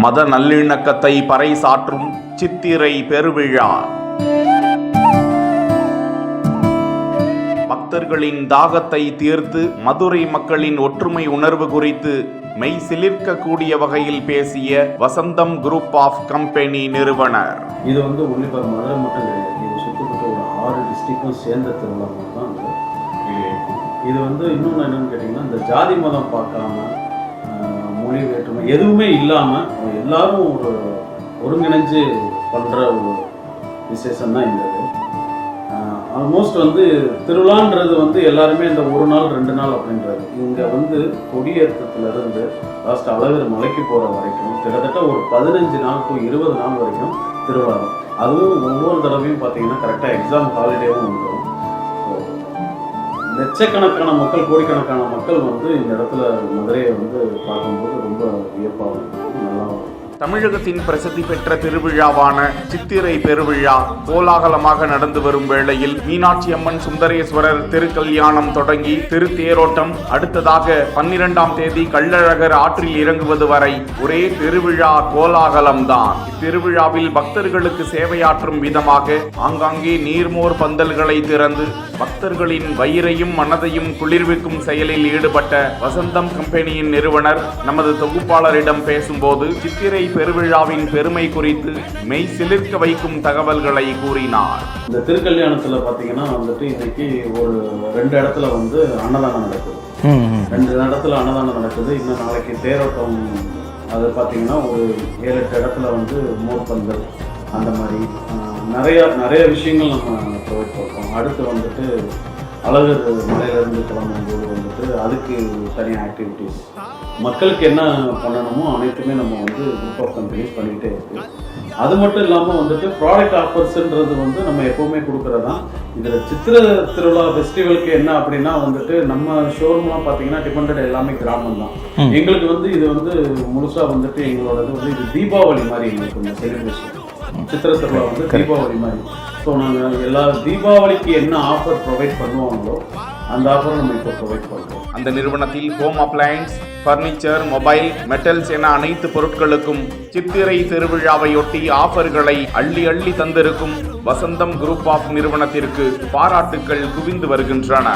மத நல்லிணக்கத்தை பறைசாற்றும் சித்திரை பெருவிழா. பக்தர்களின் தாகத்தை தீர்த்து மதுரை மக்களின் ஒற்றுமை உணர்வு குறித்து மெய் சிலிர்க்கக்கூடிய வகையில் பேசிய வசந்தம் குரூப் ஆஃப் கம்பெனி நிறுவனர். இது ஒன்றிப்பார் மதுரை மட்டும் கிடையாது, இது சுத்தப்பட்ட ஒரு 6 டிஸ்ட்ரிக்டும் சேர்ந்த திருவிழா தான் இது. இன்னொன்று என்னன்னு கேட்டிங்கன்னா, இந்த ஜாதி மதம் பார்க்காம மொழி வேற்றுமை எதுவுமே இல்லாமல் எல்லாரும் ஒரு ஒருங்கிணைஞ்சு பண்ணுற ஒரு விசேஷம் தான் இந்த இது. ஆல்மோஸ்ட் திருவிழான்றது எல்லாருமே இந்த 1 நாள் 2 நாள் அப்படின்றது. இங்கே கொடியேற்றத்துலேருந்து லாஸ்ட் அழகர் மலைக்கு போகிற வரைக்கும் கிட்டத்தட்ட ஒரு 15 நாள் to 20 நாள் வரைக்கும் திருவிழா. அதுவும் ஒவ்வொரு தடவையும் பார்த்தீங்கன்னா கரெக்டாக எக்ஸாம் ஹாலிடேவும் வந்துடும். லட்சக்கணக்கான மக்கள், கோடிக்கணக்கான மக்கள் இந்த இடத்துல மதுரையை பார்க்கும்போது ரொம்ப வியப்பாகும், நல்லா. தமிழகத்தின் பிரசித்தி பெற்ற திருவிழாவான சித்திரை பெருவிழா கோலாகலமாக நடந்து வரும் வேளையில் மீனாட்சி அம்மன் சுந்தரேஸ்வரர் திருக்கல்யாணம் தொடங்கி திருத்தேரோட்டம், அடுத்ததாக 12ஆம் தேதி கள்ளழகர் ஆற்றில் இறங்குவது வரை ஒரே திருவிழா கோலாகலம்தான். இத்திருவிழாவில் பக்தர்களுக்கு சேவையாற்றும் விதமாக ஆங்காங்கே நீர்மோர் பந்தல்களை திறந்து பக்தர்களின் வயிறையும் மனதையும் குளிர்விக்கும் செயலில் ஈடுபட்ட வசந்தம் கம்பெனியின் நிறுவனர் நமது தொகுப்பாளரிடம் பேசும்போது சித்திரை பெருவிழாவின் பெருமை குறித்து மெய் சிலிர்க்க வைக்கும் தகவல்களை கூறினார். இந்த திருக்கல்யாணத்துல பாத்தீங்கன்னா இன்னைக்கு ஒரு 2 இடத்துல அன்னதானம் நடக்குது. 2 இடத்துல அன்னதானம் நடக்குது. இன்னும் நாளைக்கு தேரோட்டம், அது பாத்தீங்கன்னா ஒரு 7-8 இடத்துல மோர்பந்தல், அந்த மாதிரி நிறைய விஷயங்கள் நம்ம ப்ரொவைட் பண்ணுறோம். அடுத்து அழகர் மலையிலேருந்து கிளம்பும்போது அதுக்கு தனியாக ஆக்டிவிட்டீஸ், மக்களுக்கு என்ன பண்ணணுமோ அனைத்துமே நம்ம குரூப் ஆஃப் கம்பெனிஸ் பண்ணிக்கிட்டே இருக்குது. அது மட்டும் இல்லாமல் ப்ராடக்ட் ஆஃபர்ஸ்ன்றது நம்ம எப்போவுமே கொடுக்குறதான். இதில் சித்திரை திருவிழா ஃபெஸ்டிவலுக்கு என்ன அப்படின்னா நம்ம ஷோரூம்லாம் பார்த்தீங்கன்னா டிபெண்டட் எல்லாமே கிராமம் தான். எங்களுக்கு இது முழுசாக எங்களோட இது தீபாவளி மாதிரி எங்களுக்கு இந்த செலிப்ரேஷன். சித்திரை திருவிழா தீபாவளி மாதிரி. ஸோ நாங்கள் எல்லா தீபாவளிக்கு என்ன ஆஃபர் ப்ரொவைட் பண்ணுவாங்களோ அந்த ஆஃபரை நம்ம இப்போ ப்ரொவைட் பண்ணுறோம். அந்த நிறுவனத்தில் home appliances, furniture, mobile, metals என அனைத்து பொருட்களுக்கும் சித்திரை திருவிழாவையொட்டி ஆஃபர்களை அள்ளி அள்ளி தந்திருக்கும் வசந்தம் குரூப் ஆஃப் நிறுவனத்திற்கு பாராட்டுக்கள் குவிந்து வருகின்றன.